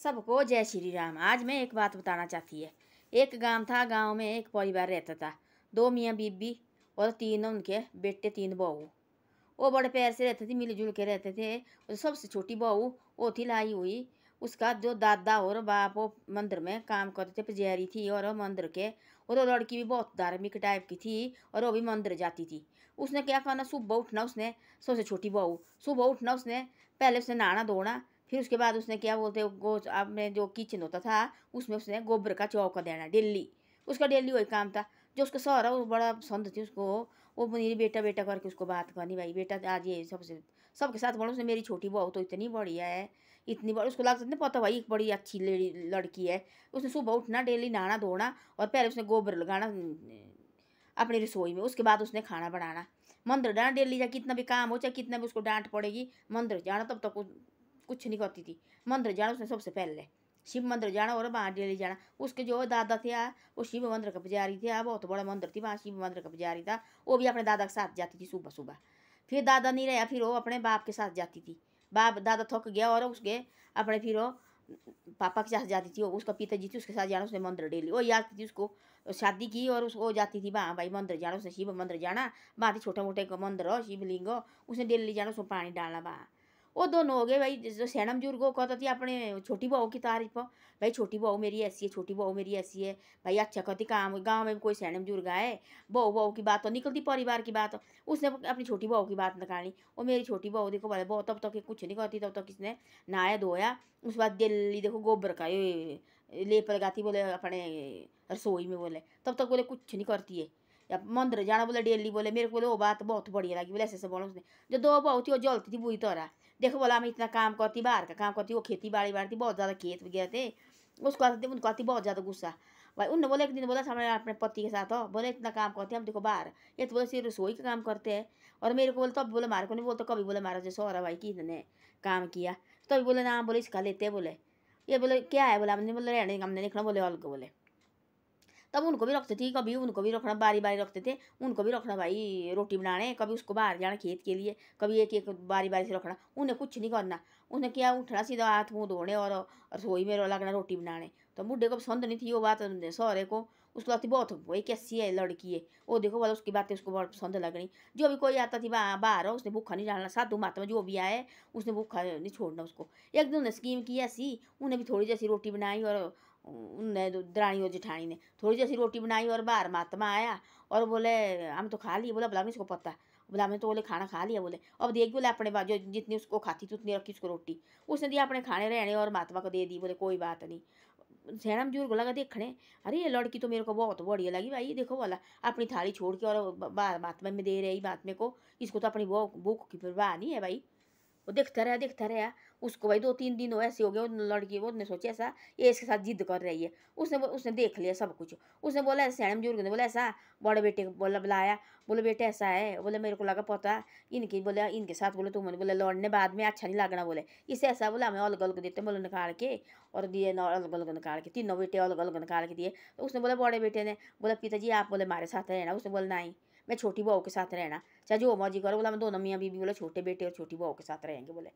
सबको जय श्री राम। आज मैं एक बात बताना चाहती है। एक गांव था, गांव में एक परिवार रहता था। दो मियाँ बीबी और तीन उनके बेटे, तीन बहू। वो बड़े प्यार से रहते थे, मिलजुल के रहते थे। और सबसे छोटी बहू वो थी लाई हुई। उसका जो दादा और बाप वो मंदिर में काम करते थे, पुजारी थी और वो मंदिर के। और वो लड़की भी बहुत धार्मिक टाइप की थी और वो भी मंदिर जाती थी। उसने क्या करना, सुबह उठना, उसने सबसे छोटी बहू सुबह उठना, उसने पहले उसने नहाना धोना। फिर उसके बाद उसने क्या बोलते गो अपने जो किचन होता था उसमें उसने गोबर का चौका देना डेली। उसका डेली वही काम था। जो उसका सौरा वो बड़ा पसंद थी उसको। वो मेरी बेटा बेटा करके उसको बात करनी, भाई बेटा आज ये सबसे सबके साथ बोलो। उसने मेरी छोटी बहू तो इतनी बढ़िया है, इतनी बड़ी, उसको लगता नहीं पता भाई एक बड़ी अच्छी लड़की है। उसने सुबह उठना, डेली नहाना धोना और पहले उसने गोबर लगाना अपनी रसोई में। उसके बाद उसने खाना बनाना, मंदिर जाना डेली, चाहे कितना भी काम हो, चाहे कितना भी उसको डांट पड़ेगी, मंदिर जाना। तब तक कुछ नहीं करती थी। मंदिर जाना उसने सबसे पहले, शिव मंदिर जाना और वहाँ डेली जाना। उसके जो दादा थे वो शिव मंदिर का पुजारी थे, बहुत बड़ा मंदिर थी, वहाँ शिव मंदिर का पुजारी था। वो भी अपने दादा के साथ जाती थी सुबह सुबह। फिर दादा नहीं रहा, फिर वो अपने बाप के साथ जाती थी। बाप दादा थक गया और उसके अपने फिर वो पापा के साथ जाती थी। उसका पिताजी थी, उसके साथ जाना उसने मंदिर डेली। वो याद थी उसको शादी की और उसको जाती थी वहाँ भाई मंदिर जाना, उसने शिव मंदिर जाना। वहाँ थी छोटे मोटे मंदिर हो, शिवलिंग हो, उसने डेली जाना, उसमें पानी डालना वहाँ। वो दोनों हो गए भाई। जो सैनम बुजुर्ग को कहता थी अपने छोटी बहू की तारीफ हो, भाई छोटी बहू मेरी ऐसी है, छोटी बहू मेरी ऐसी है भाई, अच्छा कहती। काम गाँव में भी कोई सैनम बुजुर्ग आए, बहू बहू की बात तो निकलती, परिवार की बात। उसने अपनी छोटी बहू की बात निकाली। वो मेरी छोटी बहू देखो भाई बहुत, तब तक कुछ नहीं करती, तब तक किसने नहाया धोया। उसके बाद दिल्ली देखो गोबर का ये लेप लगाती बोले अपने रसोई में, बोले तब तक बोले कुछ नहीं करती है। या मंदिर जाना बोले डेली, बोले मेरे को बोले वो बात बहुत बढ़िया लगी, बोले ऐसे ऐसे बोला उसने। जो दो बहू थी वो जलती थी बुरी तरह। देखो बोला मैं इतना काम करती, बाहर का काम करती, वो खेती बाड़ी बाड़ी थी, बहुत ज़्यादा खेत वगैरह थे। उसको आती, उनको आती बहुत ज़्यादा गुस्सा। भाई उनने बोला एक दिन, बोला हमारे अपने पति के साथ हो, बोले इतना काम करते हैं हम, देखो बाहर ये तो बोले सिर्फ रसोई का काम करते हैं। और मेरे को बोले तब बोले मारे को नहीं बोलते, कभी बोले मारा जैसे और भाई कि इतने काम किया, तभी बोले ना बोले इसका लेते बोले। ये बोले क्या है, बोला हमने बोले रहने हमने लिखना, बोले अलग बोले। तब उनको भी रखते थे, कभी उनको भी रखना, बारी बारी रखते थे उनको भी रखना भाई रोटी बनाने, कभी उसको बाहर जाना खेत के लिए, कभी एक एक बारी बारी से रखना। उन्हें कुछ नहीं करना, उन्हें क्या उठना सीधा हाथ मुँह धोने और रसोई में लगना रोटी बनाने। तो बुढ़े को पसंद नहीं थी वो बात सौरे को। उसको लगती बहुत वही कैसी है लड़की है वो, देखो वाला उसकी बातें उसको बहुत पसंद लग रही। जो भी कोई आता थी बाहर उसने भूखा नहीं डालना, साधु महात्मा जो भी आए उसने भूखा नहीं छोड़ना उसको। एक दिन उन्हें स्कीम की ऐसी, उन्हें भी थोड़ी जैसी रोटी बनाई और उनने दरानी और जेठानी ने थोड़ी जैसी रोटी बनाई और बाहर महात्मा आया और बोले हम तो खा लिए। बोला बोला इसको पता, बोला हमने तो बोले खाना खा लिया। बोले अब देख, बोले अपने बाजू जितनी उसको खाती थी उतनी रखी उसको रोटी, उसने दिया अपने खाने रहने और महात्मा को दे दी। बोले कोई बात नहीं। सैनम बुजुर्ग को लगा देखने, अरे ये लड़की तो मेरे को बहुत बढ़िया लगी भाई, देखो वाला अपनी थाली छोड़ के और बाहर महात्मा में दे रही महात्मा को, इसको तो अपनी भूख की परवाह नहीं है भाई। वो देखता रहा उसको भाई 2-3 दिन हो ऐसे हो गए। उन लड़की वो ने सोचा ऐसा ये इसके साथ जिद कर रही है। उसने देख लिया सब कुछ। उसने बोला सैनम बुजुर्ग ने बोला ऐसा, बड़े बेटे को बोला बुलाया, बोले बेटे ऐसा है, बोले मेरे को लगा पता इनकी, बोले इनके साथ बोले तुमने बोले लड़ने बाद में अच्छा नहीं लगना, बोले इससे ऐसा बोला हमें अलग अलग देते बोले निकाल के और दिए अलग अलग निकाल के, तीनों बेटे अलग अलग निकाल के दिए। तो उसने बोला बड़े बेटे ने बोला पिताजी आप बोले हमारे साथ रहना। उसने बोला नहीं मैं छोटी बहू के साथ रहना, चाहे जो मर्जी करो। बोला मैं दोनों मियाँ बीबी बोले छोटे बेटे और छोटी बहू के साथ रहेंगे। बोले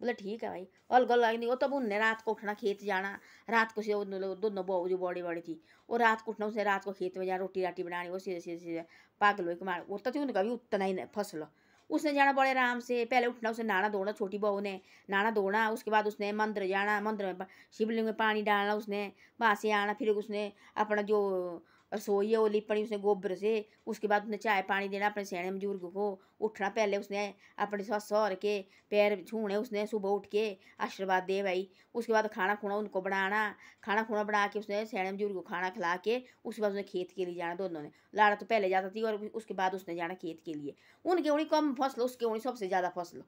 बोले ठीक है भाई। अलग अलग नहीं हो। तब उनने रात को उठना खेत जाना, रात को से दोनों बहू जो बड़ी बड़ी थी वो रात को उठना, उसने रात को खेत में जाना रोटी राटी बनानी। वो सीधे सीधे सीधे पागल हो के मार उठता थी, उनका भी उतना ही फसल। उसने जाना बड़े आराम से, पहले उठना उसने नहाना धोना, छोटी बहू ने नहाना धोना। उसके बाद उसने मंदिर जाना, मंदिर में शिवलिंग में पानी डालना, उसने वहाँ से आना। फिर उसने अपना जो रसोई है वो लिपनी उसने गोबर से। उसके बाद उसने चाय पानी देना अपने सैने बुजुर्ग को। उठना पहले उसने अपने सस सौर के पैर छूने, उसने सुबह उठ के आशीर्वाद दे भाई। उसके बाद खाना खुना उनको बनाना, खाना खुना बना के उसने सैने बुजुर्ग को खाना खिला के उसके बाद उसने खेत के लिए जाना। दोनों ने, लाड़ा तो पहले जाता थी और उसके बाद उसने जाना खेत के लिए। उनके उन्हीं कम फसल, उसके उन्हीं सबसे ज़्यादा फसल।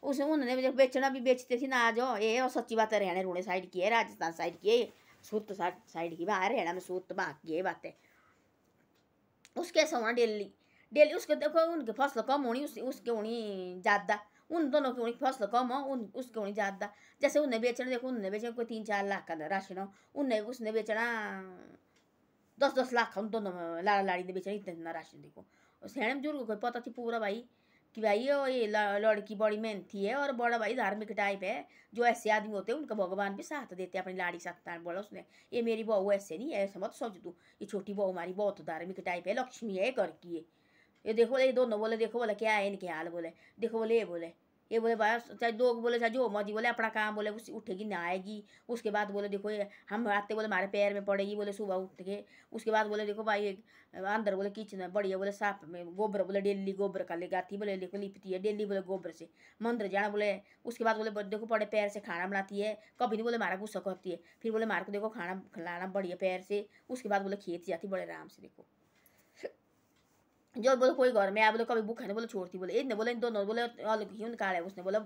उसे उन्होंने बेचना भी बेचते थे ना। आज ये और सच्ची बात है, हरियाणा रोने साइड की है, राजस्थान साइड की है, सूरत साइड की बात, हरियाणा में सूरत बाग की है बातें। उसके ऐसा होना डेली डेली। उसके देखो उनकी फसल कम होनी, उसके होनी ज़्यादा। उन दोनों की होनी फसल कम हो, उसके होनी ज़्यादा। जैसे उन्हें बेचना, देखो उन्हें बेचना कोई 3-4 लाख का राशन हो, उन्हें उसने बेचना 10-10 लाख का। उन दोनों लाड़ा लाड़ी ने बेचना इतना इतना राशन। देखो सैने बुजुर्ग को पता थी पूरा भाई कि भाई ये लड़की बड़ी मेहनती है और बड़ा भाई धार्मिक टाइप है। जो ऐसे आदमी होते हैं उनका भगवान भी साथ देते हैं, अपनी लाड़ी साथ बोला उसने। ये मेरी बहू ऐसे नहीं है, ऐसा मत सोच तू। ये छोटी बहू हमारी बहुत धार्मिक टाइप है, लक्ष्मी है घर की ये देखो ये दोनों बोले, देखो बोले क्या है इनके हाल बोले, देखो बोले ये बोले बस चाहे दो बोले चाहे जो मर्जी बोले अपना काम बोले उस उठेगी नहाएगी। उसके बाद बोले देखो ये हम आते बोले हमारे पैर में पड़ेगी बोले सुबह उठ के। उसके बाद बोले देखो भाई अंदर बोले किचन में बढ़िया बोले साफ में गोबर बोले डेली गोबर का ले गाती बोले देखो लिपती है डेली बोले गोबर से। मंदिर जाना बोले। उसके बाद बोले देखो बड़े पैर से खाना बनाती है, कभी नहीं बोले हमारा गुस्सा करती है। फिर बोले हमारे को देखो खाना खिलाना बढ़िया पैर से। उसके बाद बोले खेत जाती बड़े आराम से। देखो जो बोले कोई घर में आया बोले कभी भूखा नहीं बोले छोड़ती बोले इन बोले इन दोनों बोले अलग ही निकाले। उसने बोला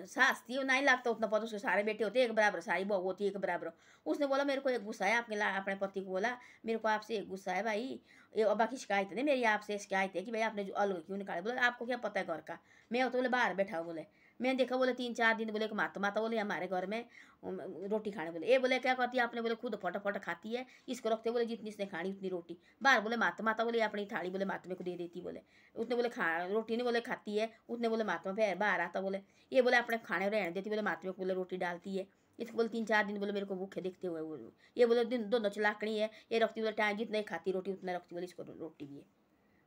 सास थी नहीं लगता उतना पता, उसके सारे बेटे होते एक बराबर, सारी बहू होती एक बराबर। उसने बोला मेरे को एक गुस्सा है आपके अपने पति को बोला मेरे को आपसे एक गुस्सा है भाई, ये बाकी शिकायत नहीं मेरी आपसे शिकायत है कि भाई आपने जो अलग क्यों निकाले। बोले आपको क्या पता है घर का, मैं तो बोले बाहर बैठा हूँ बोले। मैंने देखा बोले 3-4 दिन बोले माता माता बोले हमारे घर में रोटी खाने बोले। ये बोले क्या करती है आपने बोले खुद फटाफट खाती है, इसको रखते बोले जितनी इसने खानी उतनी रोटी। बाहर बोले माता माता बोले अपनी थाली बोले माता को दे देती बोले। उसने बोले खा रोटी नहीं बोले खाती है, उसने बोले माता में बाहर आता बोले। ये बोले अपने खाने रहने देती बोले माता में बोले रोटी डालती है। इसको बोले 3-4 दिन बोले मेरे को भूखे देखते हुए बोले। ये बोले दिन दोनों चलाकड़ी है, ये रखती बोले टाइम जितना ही खाती रोटी उतना रखती बोले इसको रोटी भी है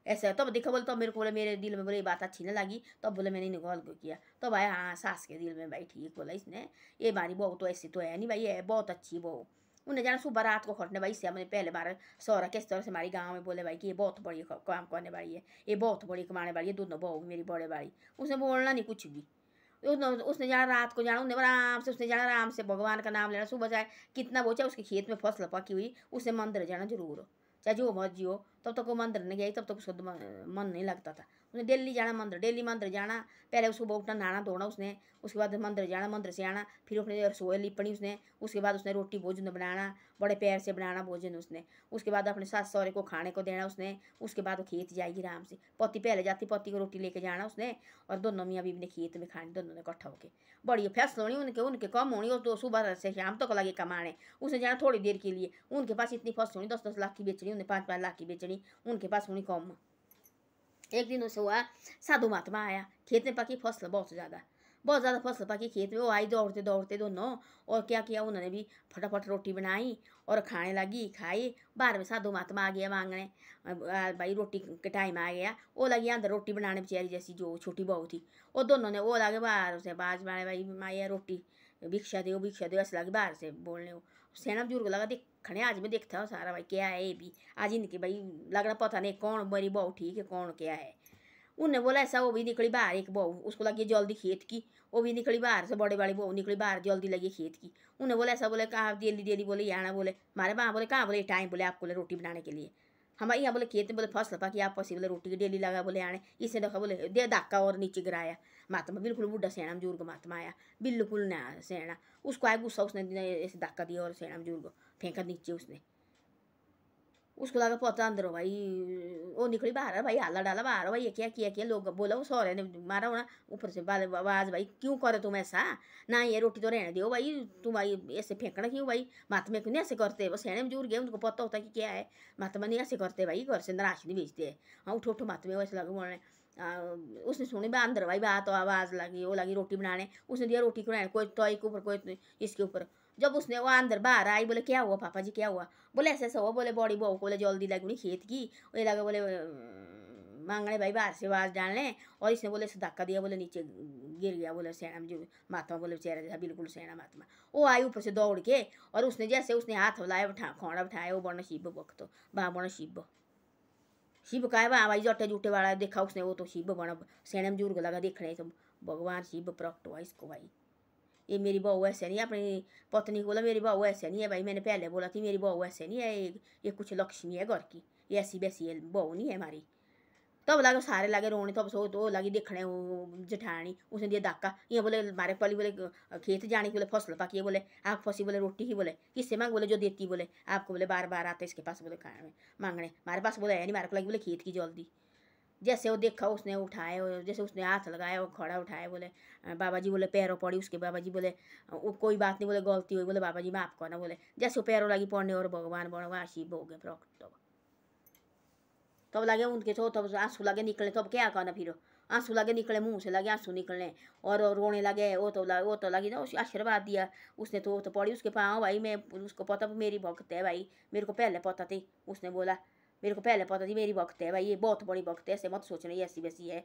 ऐसा है। तब देखा बोले तब मेरे को बोले मेरे दिल में बोले ये बात अच्छी ना लगी, तब बोले मैंने निकाल को किया। तो भाई हाँ सास के दिल में भाई ठीक बोला इसने, ये हमारी बहू तो ऐसी तो है नहीं भाई, ये बहुत अच्छी बहू। उन्हें जाना सुबह रात को खटने भाई से हमने पहले बार सौरा किस तरह से हमारी गाँव में बोले भाई कि ये बहुत बड़ी काम करने वाली है, ये बहुत बड़ी कमाने वाली है, दोनों बहू मेरी बड़े वाली। उसने बोलना नहीं कुछ भी। उसने जाना रात को जाना उन्हें आराम से, उसने जाना आराम से भगवान का नाम लेना। सुबह चाहे कितना वो चाहे उसके खेत में फसल पकी हुई उसने मंदिर जाना जरूर हो चाहे जो मर्जी हो। तब तक वो मंदिर नहीं गई, तब तक उसका मन नहीं लगता था। उसने डेली जाना मंदिर, डेली मंदिर जाना। पहले सुबह उठना नहाना धोना उसने, उसके बाद मंदिर जाना, मंदिर से आना फिर अपने रसोई लिपनी उसने। उसके बाद उसने रोटी भोजन बनाना, बड़े प्यार से बनाना भोजन उसने। उसके बाद अपने सास सहुरे को खाने को देना उसने। उसके बाद वो खेत जाएगी आराम से, पति पहले जाती पति को रोटी लेके जाना उसने। और दोनों मियाँ बीवी ने खेत में खानी, दोनों ने इकट्ठा होके। बड़ी फैसल होनी उनके उनके कम होनी, और तो सुबह से शाम तक लगे कमाने। उसने जाना थोड़ी देर के लिए, उनके पास इतनी फसल होनी 10-10 लाख की बेचनी, उन्हें 5-5 लाख की बेचनी, उनके पास होनी कम। एक दिन उसे हुआ साधु महात्मा आया, खेत में पकी फसल बहुत ज़्यादा फसल पकी खेत में। वो आई दौड़ते दौड़ते दोनों, और क्या किया उन्होंने भी फटाफट रोटी बनाई और खाने लगी, खाई। बाहर में साधु महात्मा आ गया मांगने, भाई रोटी के टाइम आ गया। वो लगी अंदर रोटी बनाने बेचारी जैसी जो छोटी बहू थी। वो दोनों ने वो लगे बाहर से बाज मारे भाई माया रोटी भिक्षा दो ऐसे लगे बाहर से बोलने। वो सेना बुजुर्ग लगा देखने, आज में देखता हूँ सारा भाई क्या है ये भी आज इनके भाई लग रहा पता नहीं कौन मेरी बहू ठीक है कौन क्या है। उनने बोला ऐसा, वो भी निकली बाहर एक बहू, उसको लगी जल्दी खेत की। वो भी निकली बाहर से, बड़े वाली बहू निकली बाहर जल्दी लगी खेत की। उन्हें बोला ऐसा, बोले कहाँ डेली डेली बोले यहाँ बोले हमारे वहाँ बोले कहाँ बोले टाइम बोले आपको बोले रोटी बनाने के लिए। हमारे यहाँ बोले खेत में बोले फसल पकी आप पसी बोले रोटी की डेली लगा बोले आने। इसने देखा बोले दे धक्का और नीचे गिराया। महात्मा बिल्कुल बुढ़ा सेना बुजुर्ग महात्मा आया, बिल्कुल ना सेना। उसको आया गुस्सा, उसने ऐसे धक्का दिया और सेना बुजुर्ग फेंका नीचे उसने। उसको लगा पता अंदर भाई, वो निकली बाहर भाई हल्ला डाला बाहर भाई ये क्या लोग बोला। वो सौरे ने मारा होना ऊपर से आवाज भाई क्यों करे तुम ऐसा, ना ये रोटी तो रहने दो भाई, तुम भाई ऐसे फेंकना क्यों भाई। महात्मा क्यों नहीं ऐसे करते, वो सेने में जुड़ गए उनको पता होता कि क्या है। महात्मा नहीं ऐसे करते भाई, घर से नाश नहीं भेजते। हाँ उठो उठो महात्मा वैसे लगे बोलने। उसने सुनी बा अंदर भाई बात तो आवाज़ लगी, वो लगी रोटी बनाने। उसने दिया रोटी को बनाने, कोई तोई के ऊपर कोई इसके ऊपर। जब उसने वो अंदर बाहर आई बोले क्या हुआ पापा जी क्या हुआ। बोले ऐसे ऐसा हुआ, बोले बड़ी बहू को बोले जल्दी लगी खेत की, वो लगे बोले मांगने भाई बाहर से आवाज़ डालने। और इसने बोले से धक्का दिया, बोले नीचे गिर गया। बोले सेना जो महात्मा बोले चेहरा जैसा बिल्कुल सेना महात्मा। वो आई ऊपर से दौड़ के, और उसने जैसे उसने हाथ हिलाया खोड़ा उठाया, वो बना शिव भक्त बा बना शिव का है वहाँ भाई जटे जूटे वाला देखा उसने, वो तो शिव बना सेना में जुर्ग लगा देखने। तो भगवान शिव प्रकट हुआ इसको भाई। ये मेरी बहू ऐसे नहीं है, अपनी पत्नी को बोला मेरी बहू ऐसे नहीं है भाई, मैंने पहले बोला थी मेरी बहू ऐसे नहीं है, ये कुछ लक्ष्मी है घर की, ये ऐसी वैसी है बहू नहीं है हमारी। तब लगे सारे लगे रोने, तब सो तो लगी देखने वो जेठानी। उसने दिया धक्का, ये बोले हमारे पली बोले खेत जाने की बोले फसल पकी है, बोले आप फंसी बोले रोटी ही बोले किससे मांग, बोले जो देती बोले आपको बोले बार बार आते इसके पास बोले खाने मांगने, हमारे पास बोले है नहीं, हमारे को लगी बोले खेत की जल्दी। जैसे वो देखा उसने उठाए, जैसे उसने हाथ लगाया वो खड़ा उठाए, बोले बाबा जी बोले पैरों पड़ी उसके। बाबा जी बोले कोई बात नहीं, बोले गलती हुई, बोले बाबा जी माफ़ करना। बोले जैसे वो पैरों लगी पड़ने और भगवान बड़ा शिव हो गए प्रकट। तब लगे उनके तो तब आंसू लगे निकले, तब क्या करना फिर आंसू लगे निकले, मुंह से लगे आंसू निकलने और रोने लगे। वो तो लगी ना, उस आशीर्वाद दिया उसने, तो पड़ी उसके पाँव भाई। मैं उसको पता मेरी भक्त है भाई, मेरे को पहले पता थी। उसने बोला मेरे को पहले पता थी मेरी भक्त है भाई, ये बहुत बड़ी भक्त है, ऐसे मत सोचना ये ऐसी वैसी है।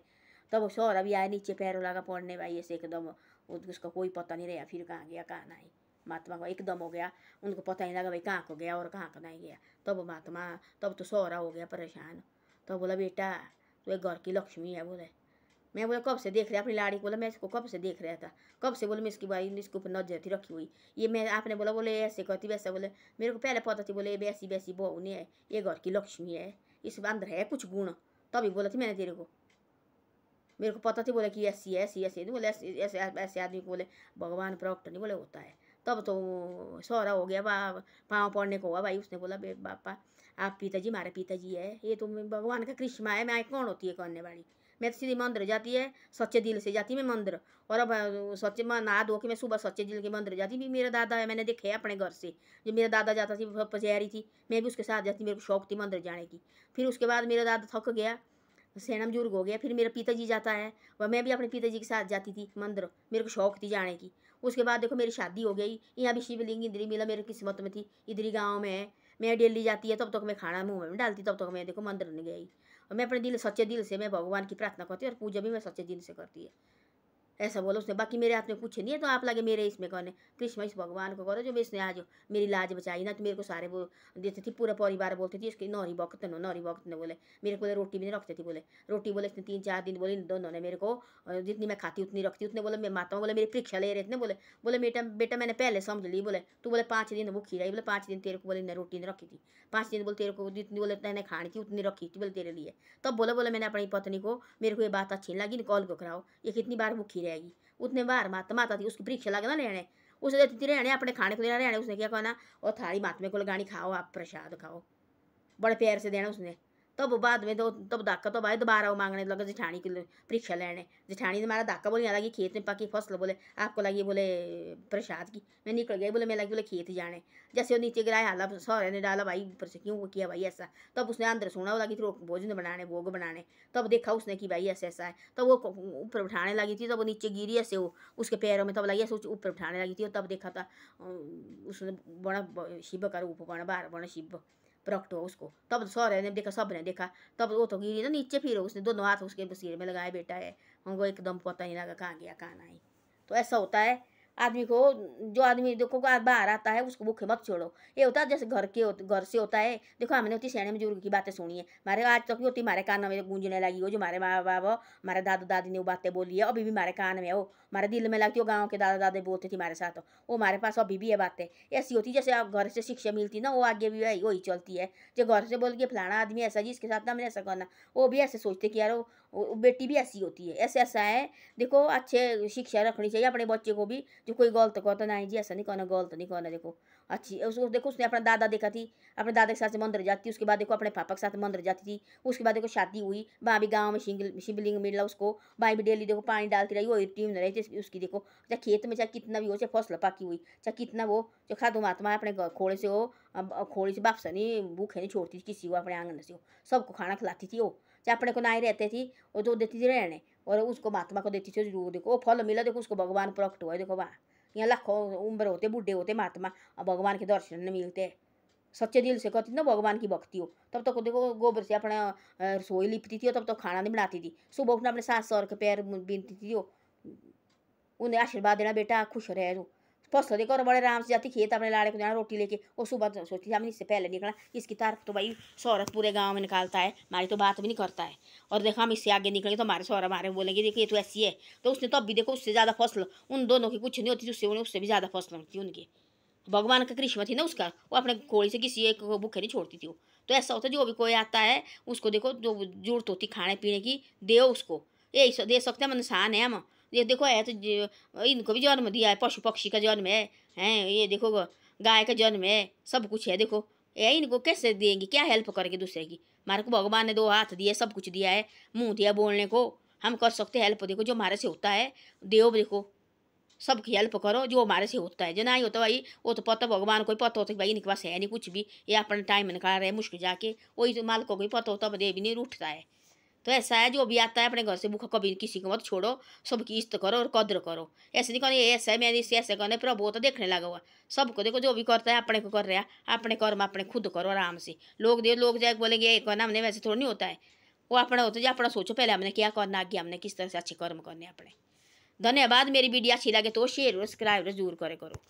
तब सौरा भी आया नीचे, पैरों लगा पड़ने भाई ऐसे एकदम। उसका कोई पता नहीं रहा फिर कहाँ गया कहाँ नहीं। महात्मा को एकदम हो गया, उनको पता नहीं लगा भाई कहाँ को गया और कहाँ को नहीं गया। तब महात्मा, तब तो सौरा हो गया परेशान। तो बोला बेटा तो एक घर की लक्ष्मी है बोले। मैं बोला कब से देख रहे अपनी लाड़ी को? बोला मैं इसको कब से देख रहा था, कब से। बोले मैं इसकी भाई इसके ऊपर नजर थी रखी हुई। ये मैं आपने बोला बोले ऐसे करती वैसा। बोले मेरे को पहले पता थी, बोले वैसी वैसी बहू नहीं है, ये घर की लक्ष्मी है, इस अंदर है कुछ गुण। तभी बोला थी मैंने तेरे को, मेरे को पता थी बोले कि ऐसी है ऐसी ऐसी। बोले ऐसे ऐसे ऐसे आदमी को बोले भगवान प्रकट नहीं बोले होता है। तब तो सौरा हो गया, पाँव पड़ने को हुआ भाई। उसने बोला बे बापा आप पिताजी हमारे पिताजी है, ये तो भगवान का कृष्णा है, मैं कौन होती है करने वाली। मैं तो सीधी मंदिर जाती है, सच्चे दिल से जाती मैं मंदिर। और अब सच्चे मैं नहा धो के मैं सुबह सच्चे दिल के मंदिर जाती भी। मेरा दादा है, मैंने देखे अपने घर से, जब मेरा दादा जाता थी पचहरी थी, मैं भी उसके साथ जाती, मेरे को शौक थी मंदिर जाने की। फिर उसके बाद मेरा दादा थक गया, सेना बुजुर्ग हो गया, फिर मेरा पिताजी जाता है, वह मैं भी अपने पिताजी के साथ जाती थी मंदिर, मेरे को शौक थी जाने की। उसके बाद देखो मेरी शादी हो गई, यहाँ भी शिवलिंग इधर ही मिला, मेरी किस्मत में थी, इधर ही गाँव में है। मैं डेली जाती है, तब तक मैं खाना मुँह में डालती, तब तक मैं देखो मंदिर नहीं गई। और मैं अपने दिल सच्चे दिल से मैं भगवान की प्रार्थना करती हूँ और पूजा भी मैं सच्चे दिल से करती है। ऐसा बोला उसने। बाकी मेरे हाथ में कुछ नहीं है, तो आप लगे मेरे इसमें कौन कृष्ण इस भगवान को करो जो इसने आज मेरी लाज बचाई ना। तो मेरे को सारे वो देते थे, पूरा परिवार बोलते थे इसकी नौरी भक्त नो नौरी भक्त ने। बोले मेरे को रोटी भी नहीं रखते थे, बोले रोटी बोले इसने 3-4 दिन बोले दोनों ने मेरे को, जितनी मैं खाती उतनी रखती। उतने बोले मैं महात्मा बोले मेरी परीक्षा ले रहे थे। बोले बोले बेटा बेटा मैंने पहले समझ ली, बोले तू बोले 5 दिन भूखी रही, बोले 5 दिन तेरे को बोले रोटी नहीं रखी थी, 5 दिन बोले तेरे को जितनी बोले मैंने खानी थी उतनी रखी थी बोले तेरे लिए। तब बोले बोले मैंने अपनी पत्नी को, मेरे को ये बात अच्छी लगी, कॉल को कराओ, ये कितनी बार भूखी रहेगी। उतने बार माता थी उसकी परीक्षा लगे ना लेने, उसे देती थी रहने अपने खाने को देना रहने। उसने क्या कहना, और थाली महात्मे को लगानी, खाओ आप प्रसाद खाओ, बड़े प्यार से देना उसने। तब बाद में तो तब धाका तो भाई दोबारा वो मांगने लगा जेठानी की परीक्षा लेने। जेठानी ने मारा धाका, बोली लगी खेत में पकी फसल, बोले आपको लगी बोले प्रसाद की। मैं निकल गई, बोले मैं लगी बोले खेत जाने। जैसे वो नीचे गिराया हाला, सौरे ने डाला भाई ऊपर से, क्यों वो किया भाई ऐसा। तब उसने अंदर सुना, वो लगी थी भोजन बनाने, भोग बनाने। तब देखा उसने कि भाई ऐसा ऐसा है, तब वो ऊपर उठाने लगी थी, तब वो नीचे गिरी ऐसे वो उसके पैरों में, तब लगी ऐसे ऊपर उठाने लगी थी। तब देखा था उसने बड़ा शिव का रूप बना, बार बना शिव प्रकट हो उसको। तब सौरे ने देखा, सब ने देखा। तब वो तो गिरी ना नीचे, फिर उसने दोनों हाथ उसके सिर में लगाए, बेटा है हमको एकदम पता नहीं लगा कहाँ गया कहाँ नहीं। तो ऐसा होता है आदमी को, जो आदमी देखो बाहर आता है उसको भूखे मत छोड़ो। ये होता है जैसे घर से होता है। देखो हमने होती सियाने बुजुर्ग की बातें सुनी है, हमारे आज तक भी होती, हमारे कान में गूंजने लगी हो, जो हमारे माँ बाप हमारे दादा दादी ने वो बातें बोली है, अभी भी हमारे कान में हो, हमारे दिल में लगती हो। गाँव के दादा दादी बोलते थे हमारे साथ, वो हमारे पास अभी भी है बातें। ऐसी होती जैसे आप घर से शिक्षा मिलती ना, वो आगे भी वही चलती है। जो घर से बोल के फलाना आदमी ऐसा जी, इसके साथ ना हमने ऐसा करना, वो भी ऐसे सोचते कि यार वो बेटी भी ऐसी होती है, ऐसे ऐसा है। देखो अच्छे शिक्षा रखनी चाहिए अपने बच्चे को भी, जो कोई गलत कहता नहीं जी ऐसा नहीं करना, गलत नहीं करना। देखो अच्छी उसको देखो, उसने अपना दादा देखा थी, अपने दादा के साथ मंदिर जाती, उसके बाद देखो अपने पापा के साथ मंदिर जाती थी। उसके बाद देखो शादी हुई, वहाँ भी गाँव में शिवलिंग मिला उसको, वहाँ भी डेली देखो पानी डालती रही, वही टीम रही थी उसकी। देखो चाहे खेत में चाहे कितना भी हो, चाहे फसल पकी हुई, चाहे कितना वो, जो खादो महात्मा अपने खोड़े से हो, खोड़ी से वापस नहीं भूखे नहीं छोड़ती थी किसी को, अपने आंगन से हो सबको खाना खिलाती थी। वो चाहे अपने को नहीं रहते थी, वो तो देती थी रहने, और उसको महात्मा को देती थी। जो देखो वो फल मिला, देखो उसको भगवान प्रकट हुआ। देखो वहाँ यहाँ लाखों उम्र होते, बूढ़े होते महात्मा, भगवान के दर्शन नहीं मिलते। सच्चे दिल से करती ना भगवान की भक्ति हो, तब तक देखो गोबर से अपना रसोई लिपती थी, और तब तक खाना नहीं बनाती थी। सुबह उठना अपने सास सौर के पैर बीनती थी, वो उन्हें आशीर्वाद देना, बेटा खुश रहे तू। फसल देखो और बड़े आराम से जाती खेत, अपने लाड़े को जाना रोटी लेके। और सुबह सोचती थी हमने इससे पहले निकला, इसकी तारीफ तो भाई शौहरत पूरे गांव में निकालता है, हमारी तो बात भी नहीं करता है। और देखो हम इससे आगे निकलेंगे तो हमारे शौहर हमारे बोलेंगे देखिए तो ऐसी है। तो उसने तब भी देखो उससे ज़्यादा फसल उन दोनों की कुछ नहीं होती, उससे उन्हें उससे भी ज़्यादा फसल होती उनकी। भगवान का कृष्ण थी ना उसका, वो अपने कोड़ी से किसी एक को भूखे नहीं छोड़ती थी वो। तो ऐसा होता है जो भी कोई आता है उसको देखो, जो जरूरत होती खाने पीने की दे उसको, ये दे सकते हैं हम, इंसान है हम। ये देखो है तो इनको भी जन्म दिया है, पशु पक्षी का जन्म है, हैं ये देखो गाय का जन्म है, सब कुछ है। देखो ये इनको कैसे देंगे, क्या हेल्प करेंगे दूसरे की। हमारे को भगवान ने 2 हाथ दिए, सब कुछ दिया है, मुंह दिया बोलने को, हम कर सकते हैं हेल्प। देखो जो हमारे से होता है देव, देखो सबकी हेल्प करो जो हमारे से होता है। जो नहीं होता भाई वो तो पता भगवान को ही पता होता है भाई इनके पास है नहीं कुछ भी, ये अपना टाइम निकाल रहे हैं मुश्किल जाके, वही तो मालिकों को ही पता होता, दे भी नहीं उठता है। तो ऐसा है, जो भी आता है अपने घर से भूखा कभी किसी को मत छोड़ो, सबकी इज्जत करो और कद्र करो। ऐसे नहीं कहने ये ऐसा है, मैं इसे ऐसे कहने, प्रभु तो देखने लगा हुआ सबको। देखो जो भी करता है अपने को कर रहा, अपने कर्म अपने खुद करो आराम से। लोग जाए बोलेंगे ये करना हमने, वैसे थोड़ा नहीं होता है। वो अपना होता है, अपना सोचो पहले हमने क्या करना, आगे हमने किस तरह से अच्छे कर्म करने अपने। धन्यवाद। मेरी वीडियो अच्छी लगे तो शेयर और सब्सक्राइब जरूर करे करो।